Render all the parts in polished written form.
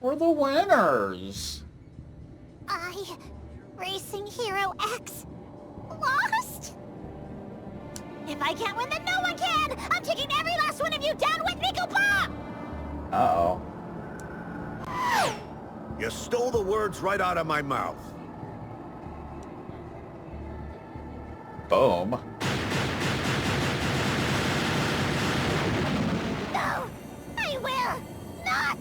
We're the winners. Racing Hero X, lost? If I can't win, then no one can! I'm taking every last one of you down with me, Koopa! Uh-oh. You stole the words right out of my mouth. Boom. No! I will not!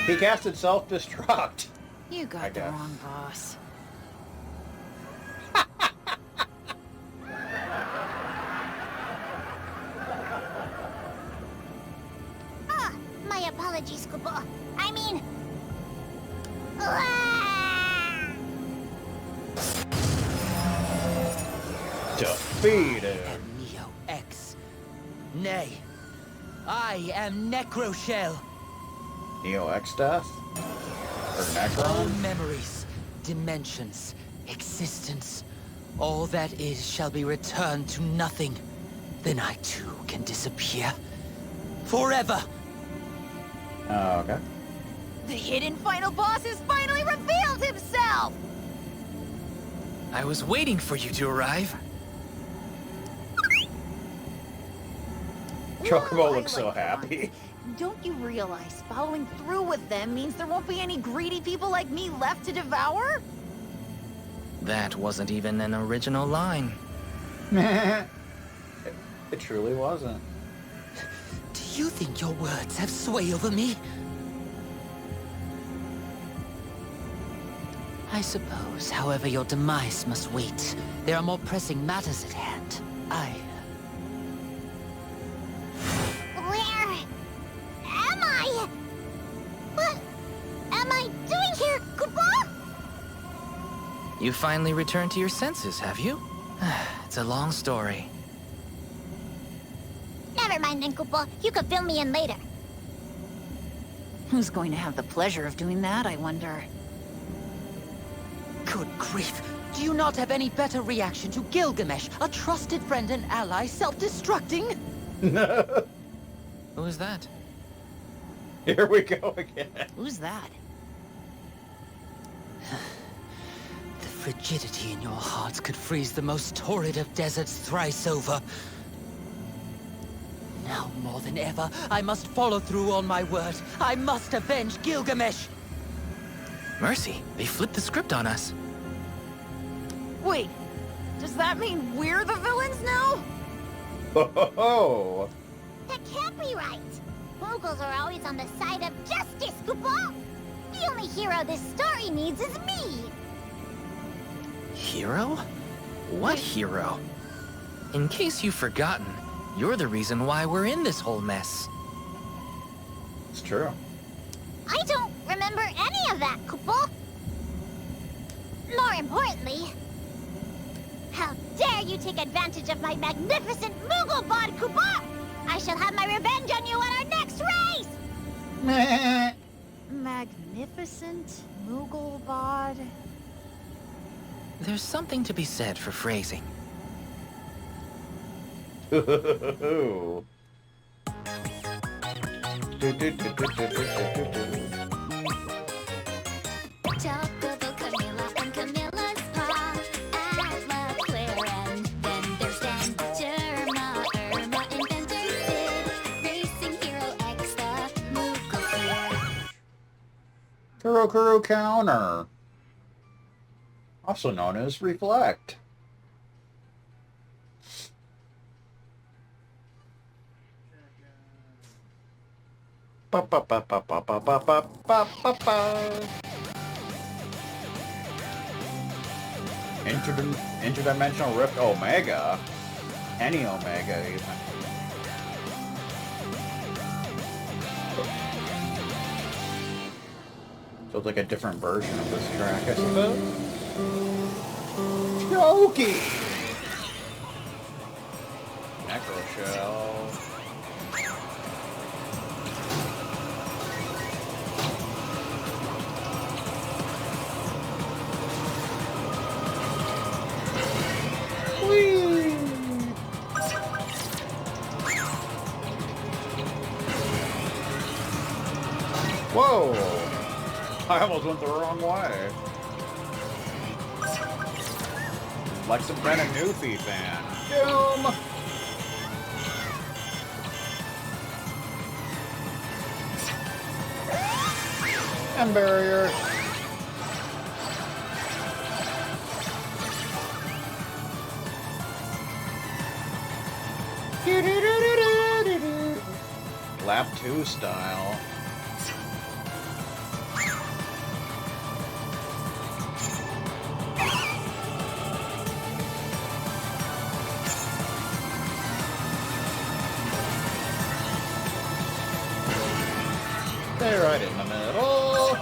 He casted self-destruct. You got the wrong boss. My apologies, Koopa. I mean... Defeated. Neo X. Nay, I am Necroshell. Neo X Death? Or All Necron? memories, dimensions, existence, all that is shall be returned to nothing. Then I too can disappear. Forever! Oh, okay. The hidden final boss has finally revealed himself! I was waiting for you to arrive. Chocobo Whoa, looks so like, happy. Don't you realize following through with them means there won't be any greedy people like me left to devour? That wasn't even an original line. It truly wasn't. Do you think your words have sway over me? I suppose, however, your demise must wait. There are more pressing matters at hand. Where am I? What am I doing here, Koopa? You finally returned to your senses, have you? It's a long story. Never mind then, Koopa. You could fill me in later. Who's going to have the pleasure of doing that, I wonder? Good grief! Do you not have any better reaction to Gilgamesh, a trusted friend and ally, self-destructing? Who is that? Here we go again. Who's that? The frigidity in your hearts could freeze the most torrid of deserts thrice over. Now more than ever, I must follow through on my word. I must avenge Gilgamesh! Mercy, they flipped the script on us. Wait, does that mean we're the villains now? Oh, That can't be right. Moogles are always on the side of justice, Koopa. The only hero this story needs is me. Hero? What hero? In case you've forgotten, you're the reason why we're in this whole mess. it's true. I don't remember any of that, Koopa. More importantly, how dare you take advantage of my magnificent Moogle bod, Koopa! I shall have my revenge on you at our next race! Meh. Magnificent Moogle bod. There's something to be said for phrasing. Chocobo Camilla and Camilla's paw. Atla, Claire, and then there's Dan, Germa, Irma, Inventor, Sid, Racing Hero X, the Moogle. Kuro Counter. Also known as Reflect. Ba ba ba ba ba ba ba ba ba ba ba. Interdimensional Rift Omega. Any Omega even. So it's like a different version of this track, I suppose. Choky! Necroshell. Whoa! I almost went the wrong way. Like some kind of Newfie fan. Doom! And barrier. Lap 2 style. Stay right in the middle.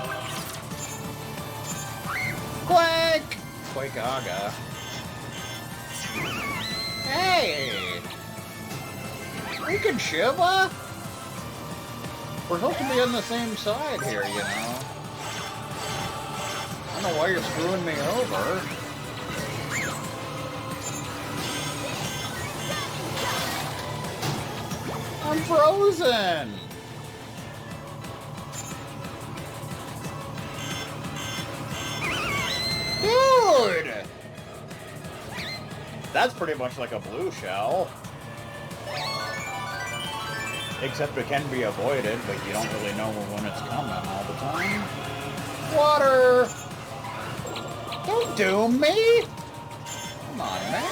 Quake! Quake Aga. Hey! We can Shiva? We're supposed to be on the same side here, you know. I don't know why you're screwing me over. I'm frozen! Dude! That's pretty much like a blue shell. Except it can be avoided, but you don't really know when it's coming all the time. Water! Don't doom me! Come on, man.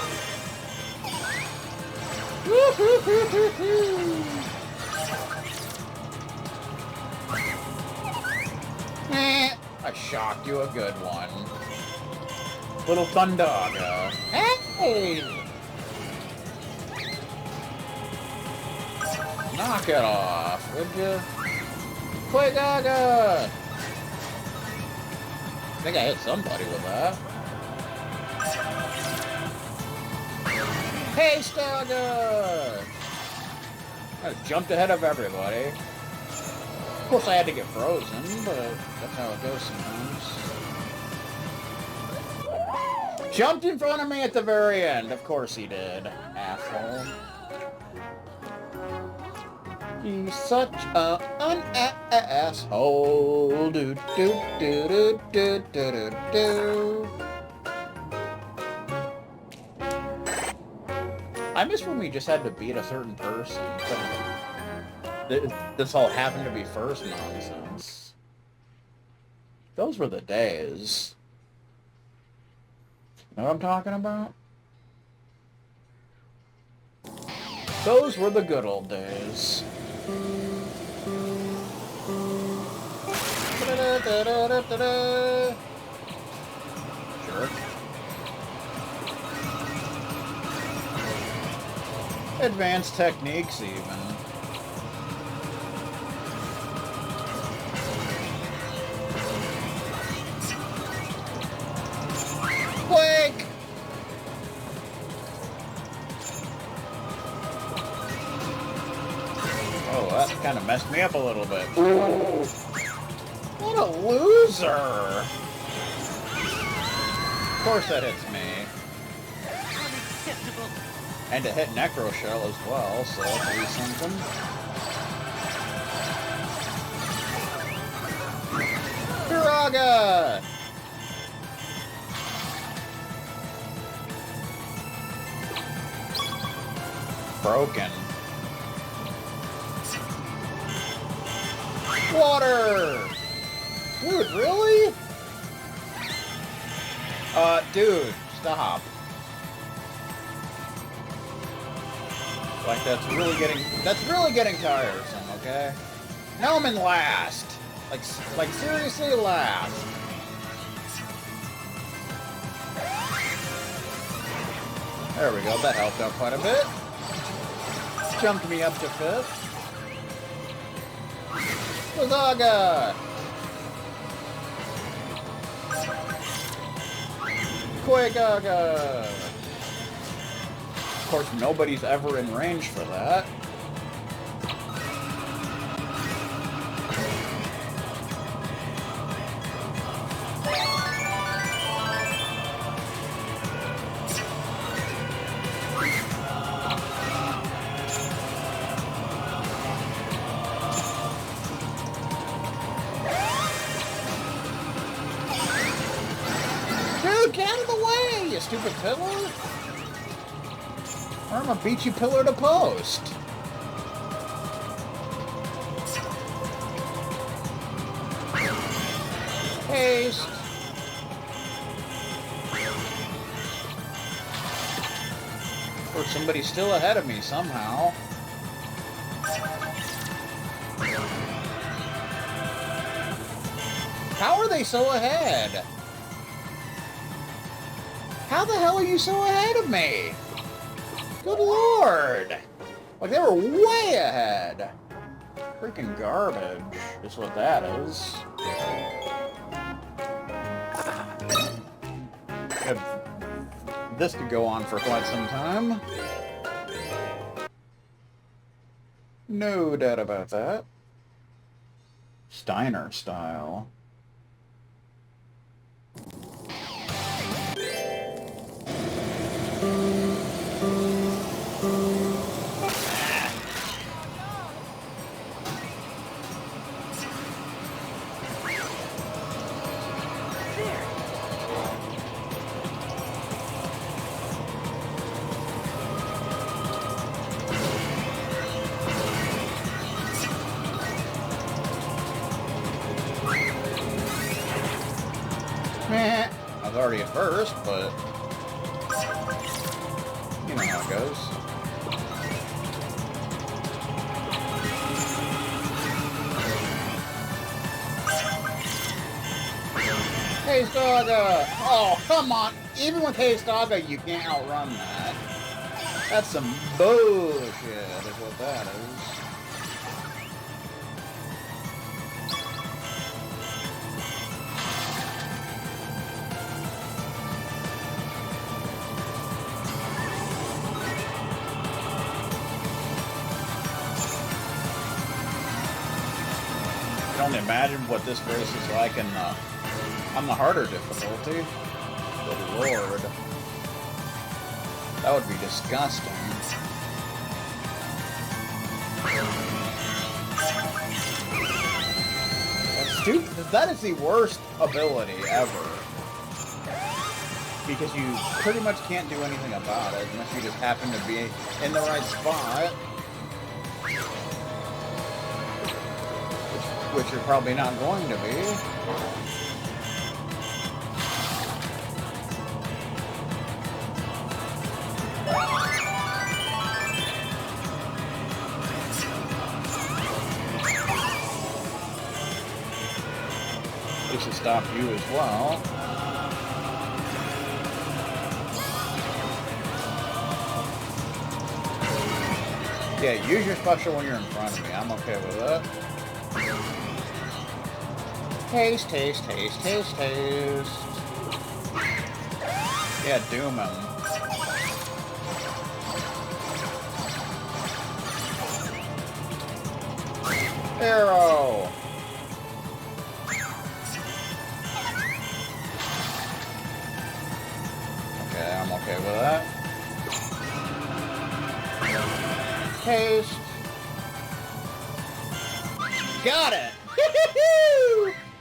I shocked you a good one. Little Thundaga. Hey! Knock it off, would you? Quagaga! I think I hit somebody with that. Hey, Staga! I jumped ahead of everybody. Of course, I had to get frozen, but that's how it goes sometimes. Jumped in front of me at the very end. Of course he did, asshole. He's such an asshole. Do do do do do do do. I miss when we just had to beat a certain person. This all happened to be first nonsense. Those were the days. Know what I'm talking about? Those were the good old days. Sure. Advanced techniques, even. Quake! Oh, that kind of messed me up a little bit. What a loser! Of course that hits me. And to hit Necro Shell as well, so that'll be something. Piraga! Broken. Water! Dude, really? Dude, stop. Like, that's really getting tiresome, okay? Now I'm in last. Like seriously last. There we go, that helped out quite a bit. Jumped me up to 5th. Wazaga! Quagaga! Of course, nobody's ever in range for that. Get out of the way, you stupid pillar! Or I'm gonna beat you pillar to post. Haste. Or somebody's still ahead of me somehow. How are they so ahead? How the hell are you so ahead of me? Good lord! Like, they were way ahead! Freaking garbage is what that is. This could go on for quite some time. No doubt about that. Steiner style. Meh. I was already at first, but you know how it goes. Hey, Saga! Oh, come on! Even with Hey Saga, you can't outrun that. That's some bullshit, is what that is. I can only imagine what this race is like on the harder difficulty. Good lord. That would be disgusting. That's stupid. That is the worst ability ever. Because you pretty much can't do anything about it unless you just happen to be in the right spot. Which you're probably not going to be. This should stop you as well. Yeah, use your special when you're in front of me. I'm okay with that. Taste, taste, taste, taste, taste. Yeah, doom him. Arrow. Okay, I'm okay with that. Taste. Got it!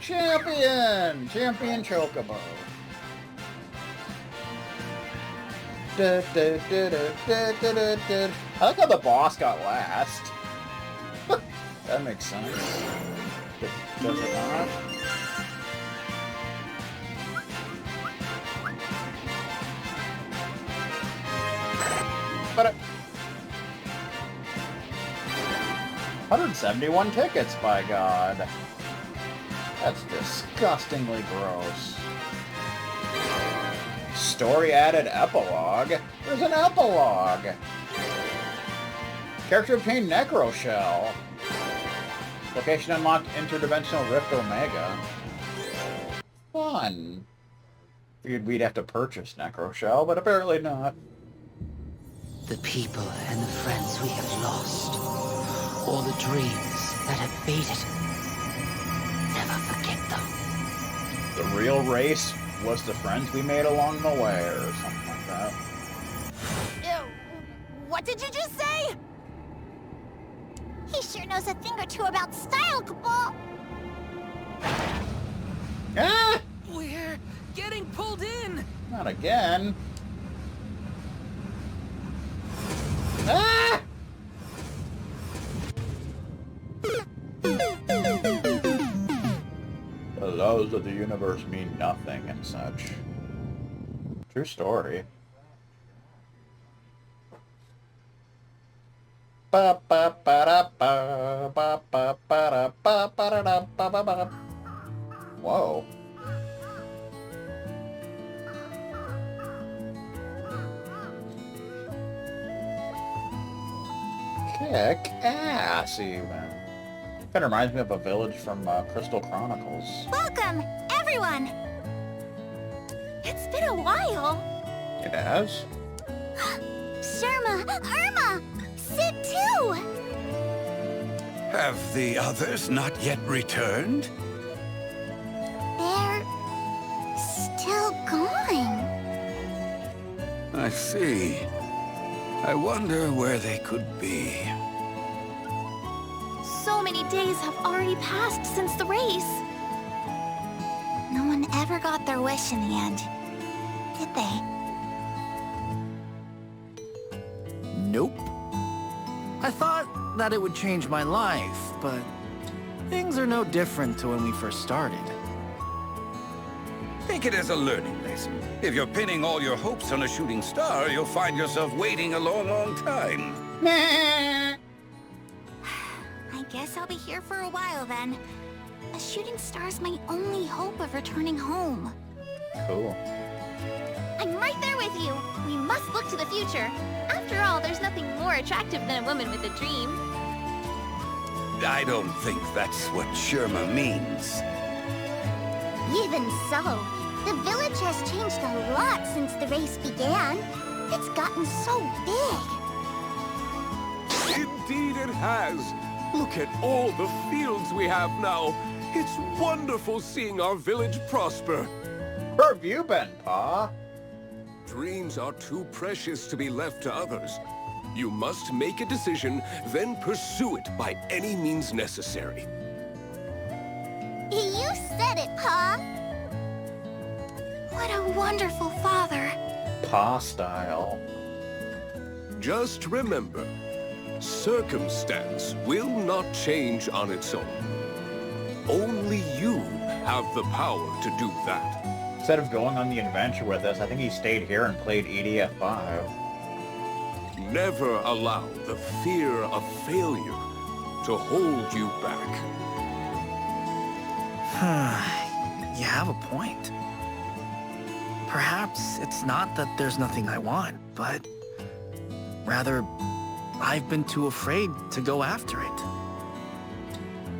Champion! Champion Chocobo. I like how the boss got last. That makes sense. Does it not? But 171 tickets, by God. That's disgustingly gross. Story added epilogue? There's an epilogue! Character obtained Necro Shell. Location unlocked Interdimensional Rift Omega. Fun. Figured we'd have to purchase Necro Shell, but apparently not. The people and the friends we have lost, all the dreams that have faded. Never forget them. The real race was the friends we made along the way, or something like that. What did you just say? He sure knows a thing or two about style, Chocobo. Ah! We're getting pulled in. Not again. Ah! The laws of the universe mean nothing and such. True story. Whoa. Kick ass, even. Kind of reminds me of a village from Crystal Chronicles. Welcome, everyone! It's been a while. It has? Sherma, Irma, Sid too! Have the others not yet returned? They're still gone. I see. I wonder where they could be. So many days have already passed since the race. No one ever got their wish in the end, did they? Nope. I thought that it would change my life, but things are no different to when we first started. Take it as a learning lesson. If you're pinning all your hopes on a shooting star, you'll find yourself waiting a long, long time. I guess I'll be here for a while then. A shooting star's my only hope of returning home. Cool. I'm right there with you. We must look to the future. After all, there's nothing more attractive than a woman with a dream. I don't think that's what Sherma means. Even so, the village has changed a lot since the race began. It's gotten so big. Indeed it has. Look at all the fields we have now. It's wonderful seeing our village prosper. Where have you been, Pa? Dreams are too precious to be left to others. You must make a decision, then pursue it by any means necessary. You said it, Pa. What a wonderful father. Pa style. Just remember, circumstance will not change on its own. Only you have the power to do that. Instead of going on the adventure with us, I think he stayed here and played EDF5. Never allow the fear of failure to hold you back. You have a point. Perhaps it's not that there's nothing I want, but rather, I've been too afraid to go after it.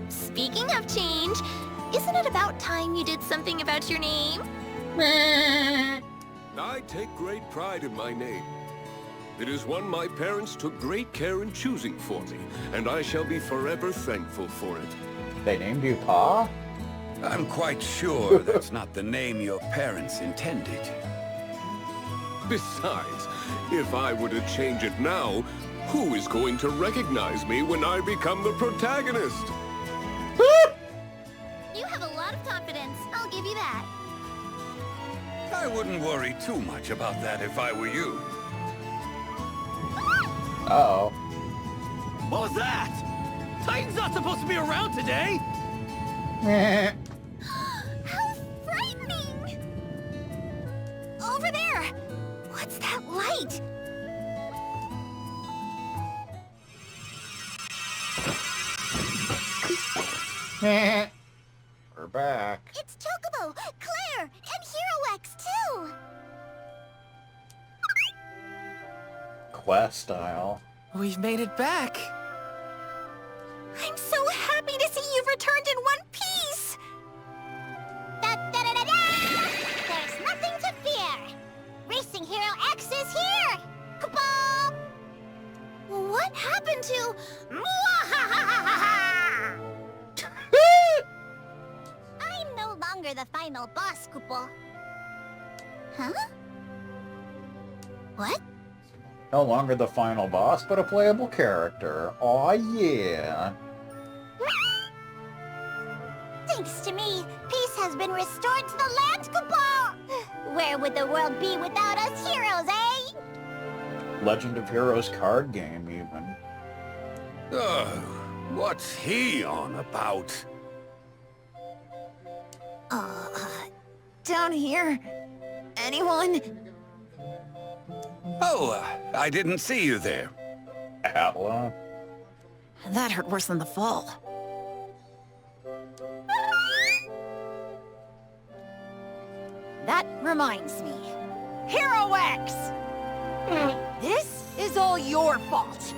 Speaking of change, isn't it about time you did something about your name? I take great pride in my name. It is one my parents took great care in choosing for me, and I shall be forever thankful for it. They named you Pa? I'm quite sure that's not the name your parents intended. Besides, if I were to change it now, who is going to recognize me when I become the protagonist? You have a lot of confidence, I'll give you that. I wouldn't worry too much about that if I were you. Uh-oh. What was that? Titan's not supposed to be around today! How frightening! Over there! What's that light? We're back. It's Chocobo, Claire, and Hero X too! Quest style. We've made it back. I'm so happy to see you've returned in one piece! Da-da-da-da-da! There's nothing to fear! Racing Hero X is here! Kabal! What happened to... I'm no longer the final boss, Kupo. Huh? What? No longer the final boss, but a playable character. Aw, yeah. Thanks to me, peace has been restored to the land, Kupo! Where would the world be without us heroes, eh? Legend of Heroes card game, even. Oh, what's he on about? Down here. Anyone? Oh, I didn't see you there. Atla. That hurt worse than the fall. That reminds me. Hero X! This is all your fault.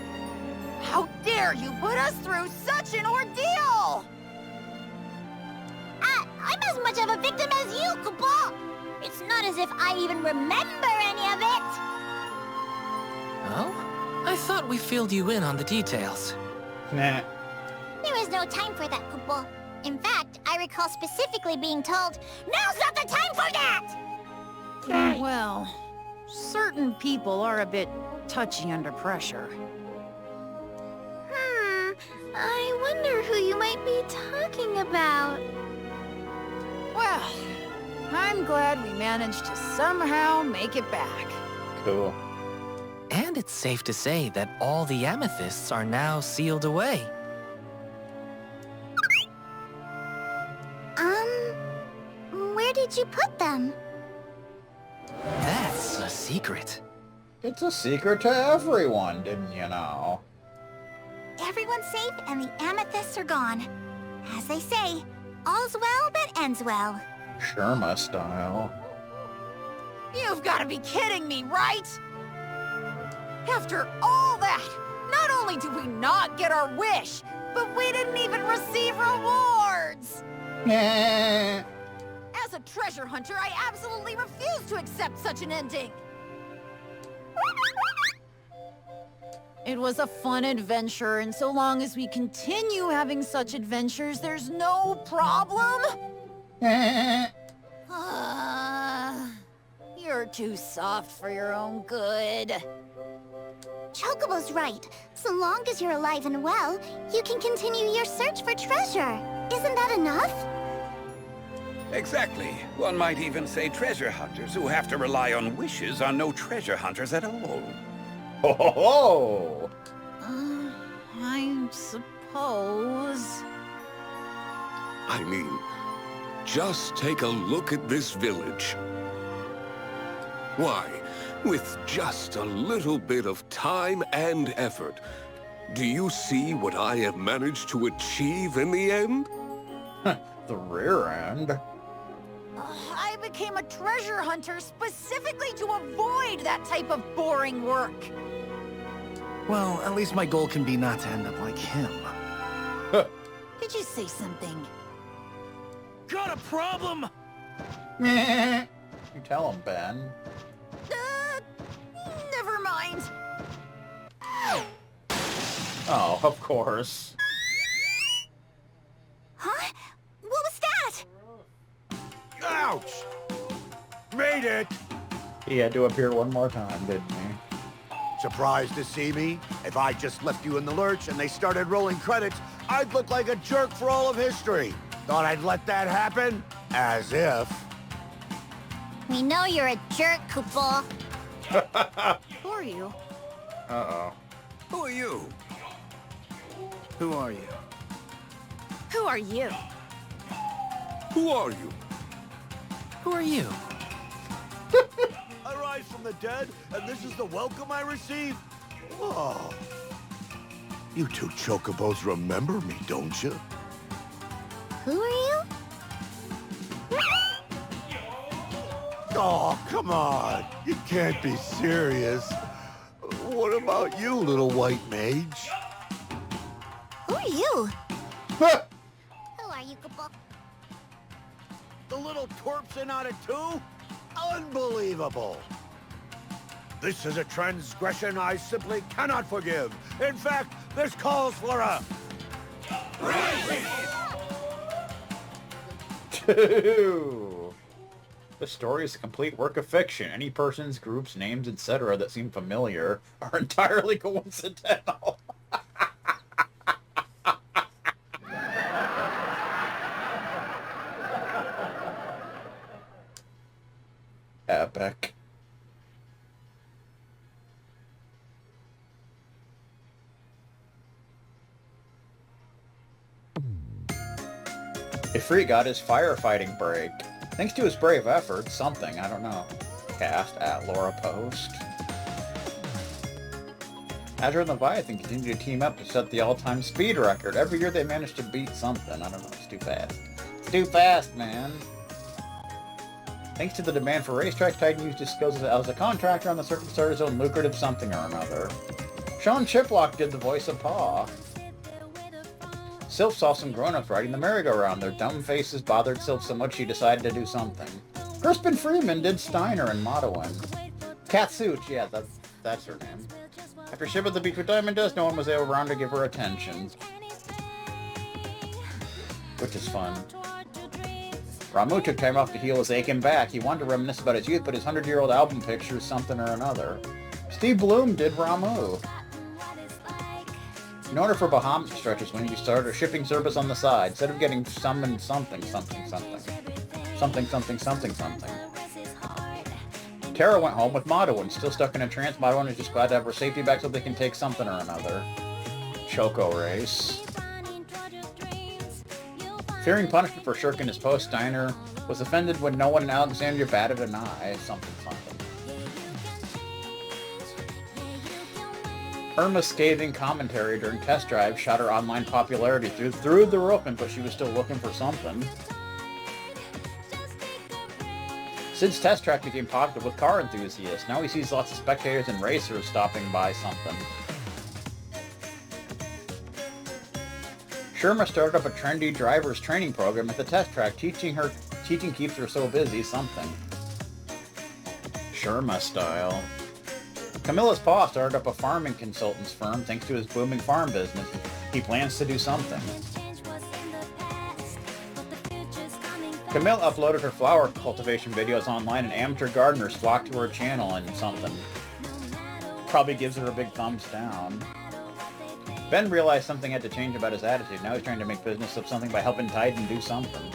How dare you put us through such an ordeal! I'm as much of a victim as you, Kupo! It's not as if I even remember any of it! Oh? I thought we filled you in on the details. Nah. There is no time for that, Kupo. In fact, I recall specifically being told, now's not the time for that! Well, certain people are a bit touchy under pressure. I wonder who you might be talking about. Well, I'm glad we managed to somehow make it back. Cool. And it's safe to say that all the amethysts are now sealed away. Where did you put them? That's a secret. It's a secret to everyone, didn't you know? Everyone's safe and the amethysts are gone. As they say, all's well that ends well. Sherma style. You've got to be kidding me, right? After all that, not only did we not get our wish, but we didn't even receive rewards! As a treasure hunter, I absolutely refuse to accept such an ending! It was a fun adventure, and so long as we continue having such adventures, there's no problem? You're too soft for your own good. Chocobo's right. So long as you're alive and well, you can continue your search for treasure. Isn't that enough? Exactly. One might even say treasure hunters who have to rely on wishes are no treasure hunters at all. Ho ho ho! I suppose... I mean, just take a look at this village. Why, with just a little bit of time and effort, do you see what I have managed to achieve in the end? The rear end. I became a treasure hunter specifically to avoid that type of boring work. Well, at least my goal can be not to end up like him. Did you say something? Got a problem? You tell him, Ben. Never mind. Oh, of course. Huh? What was that? Ouch! Made it! He had to appear one more time, didn't he? Surprised to see me? If I just left you in the lurch and they started rolling credits, I'd look like a jerk for all of history. Thought I'd let that happen? As if. We know you're a jerk, Kupo. Who are you? Uh-oh. Who are you? Who are you? Who are you? Who are you? Who are you? I rise from the dead, and this is the welcome I receive? Oh. You two chocobos remember me, don't you? Who are you? Oh, come on. You can't be serious. What about you, little white mage? Who are you? Who are you, Kupo? The little twerp's in on it too? Unbelievable! This is a transgression I simply cannot forgive. In fact, this calls for a... Two. The story is a complete work of fiction. Any persons, groups, names, etc. that seem familiar are entirely coincidental. epic. A freak got his firefighting break. Thanks to his brave efforts, something, I don't know. Cast at Laura Post. Azure and Leviathan continue to team up to set the all-time speed record. Every year they manage to beat something. I don't know, it's too fast. It's too fast, man. Thanks to the demand for racetracks, Titan used his skills as a contractor on the circuit to start his own lucrative something or another. Sean Chiplock did the voice of Pa. Sylph saw some grown-ups riding the merry-go-round. Their dumb faces bothered Sylph so much she decided to do something. Crispin Freeman did Steiner and Modowin. Katsuch, yeah, that's her name. After Ship at the Beach with Diamond Dust, no one was around to give her attention. Which is fun. Ramu took time off to heal his aching back. He wanted to reminisce about his youth, but his 100-year-old album picture is something or another. Steve Bloom did Ramu. In order for Bahamut to stretch his wings, you started a shipping service on the side. Instead of getting summoned something. Tara went home with Modowin, still stuck in a trance. Modowin is just glad to have her safety back so they can take something or another. Choco race. Fearing punishment for shirking his post, Steiner was offended when no one in Alexandria batted an eye. Something. Irma's scathing commentary during test drive shot her online popularity through the roof, but she was still looking for something. Sid's test track became popular with car enthusiasts. Now he sees lots of spectators and racers stopping by something. Sherma started up a trendy driver's training program at the test track. Teaching keeps her so busy, something. Sherma style. Camilla's pa started up a farming consultants firm thanks to his booming farm business. He plans to do something. Camille uploaded her flower cultivation videos online and amateur gardeners flocked to her channel and something. Probably gives her a big thumbs down. Ben realized something had to change about his attitude. Now he's trying to make business of something by helping Titan do something.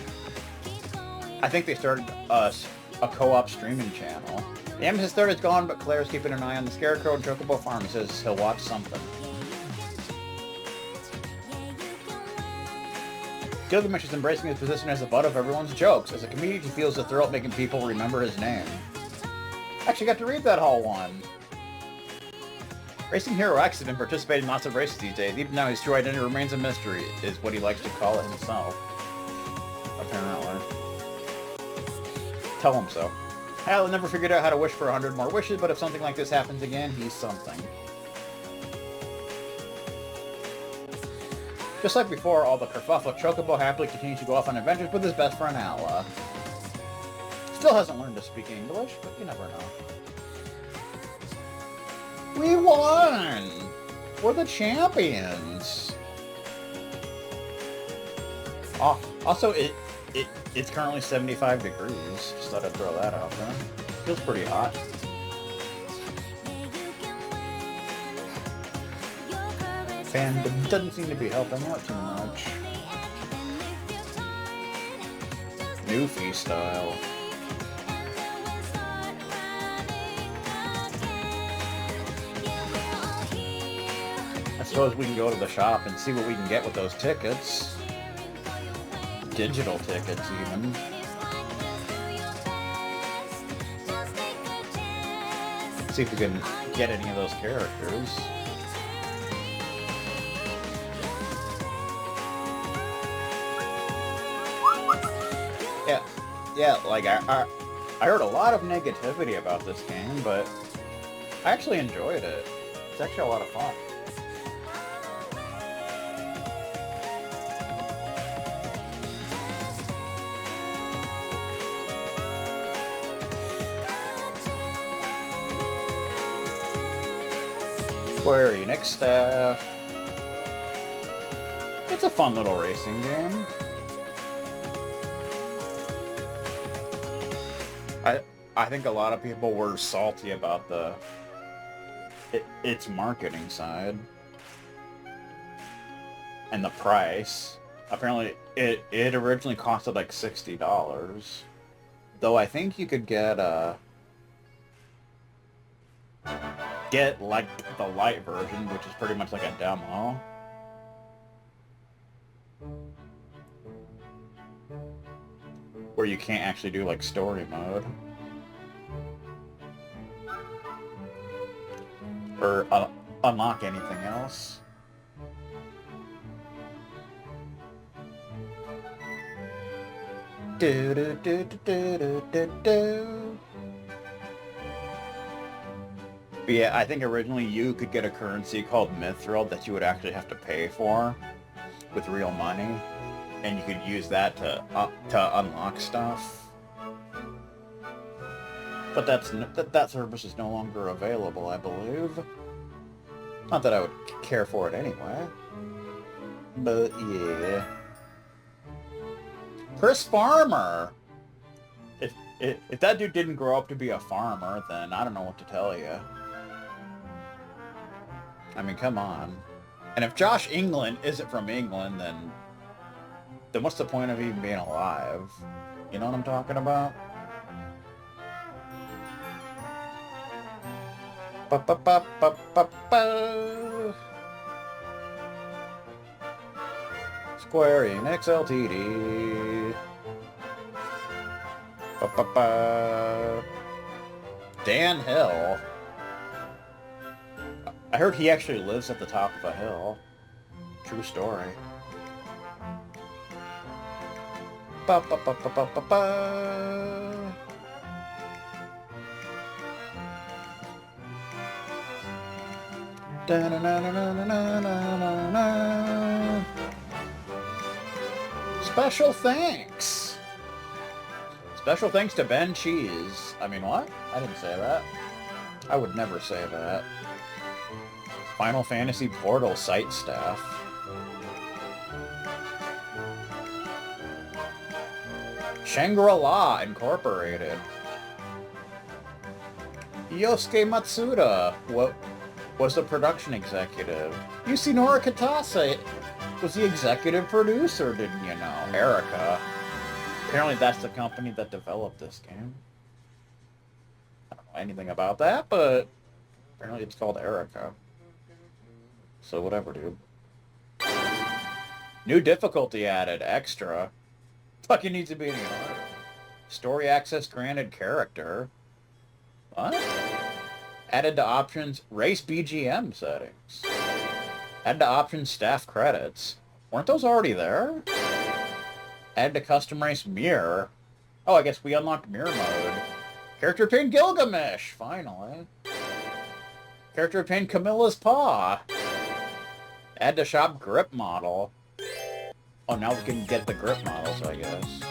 I think they started a co-op streaming channel. The Amethyst Third is gone, but Claire's keeping an eye on the Scarecrow and Chocobo Farm. He says he'll watch something. Gilgamesh is embracing his position as the butt of everyone's jokes. As a comedian, he feels the thrill of making people remember his name. Actually got to read that whole one. Racing Hero X has been participating in lots of races these days. Even now, his true identity remains a mystery, is what he likes to call it himself. Apparently. Tell him so. Hal never figured out how to wish for 100 more wishes, but if something like this happens again, he's something. Just like before, all the kerfuffle, Chocobo happily continues to go off on adventures with his best friend Ala. Still hasn't learned to speak English, but you never know. We won! We're the champions! Oh, also, it's currently 75 degrees. Just thought I'd throw that out there. Feels pretty hot. Fandom doesn't seem to be helping out too much. Newfie style. I suppose we can go to the shop and see what we can get with those tickets. Digital tickets, even. See if we can get any of those characters. Yeah, like, I heard a lot of negativity about this game, but I actually enjoyed it. It's actually a lot of fun. Square Enix staff. It's a fun little racing game. I think a lot of people were salty about its marketing side and the price. Apparently, it originally costed like $60, though I think you could get get like the light version, which is pretty much like a demo. Where you can't actually do like story mode. Or unlock anything else. Do do do do do do do. But yeah, I think originally you could get a currency called Mithril that you would actually have to pay for with real money, and you could use that to unlock stuff. But that service is no longer available, I believe. Not that I would care for it anyway. But yeah. Chris Farmer! If that dude didn't grow up to be a farmer, then I don't know what to tell you. I mean, come on. And if Josh England isn't from England, then what's the point of even being alive? You know what I'm talking about? Ba ba ba ba ba ba. Square Enix Ltd. Ba ba ba. Dan Hill. I heard he actually lives at the top of a hill. True story. Ba ba ba ba ba ba ba. Da na na na na na na na. Special thanks. Special thanks to Ben Cheese. I mean, what? I didn't say that. I would never say that. Final Fantasy Portal site staff. Shangri-La Incorporated. Yosuke Matsuda was the production executive. Yushinori Kitase was the executive producer, didn't you know? Arika. Apparently that's the company that developed this game. I don't know anything about that, but apparently it's called Arika. So whatever, dude. New difficulty added. Extra. Fucking needs to be any harder. Story access granted character. What? Added to options race BGM settings. Added to options staff credits. Weren't those already there? Added to custom race mirror. Oh, I guess we unlocked mirror mode. Character obtained Gilgamesh, finally. Character obtained Camilla's paw. Add to shop grip model. Oh, now we can get the grip models, I guess.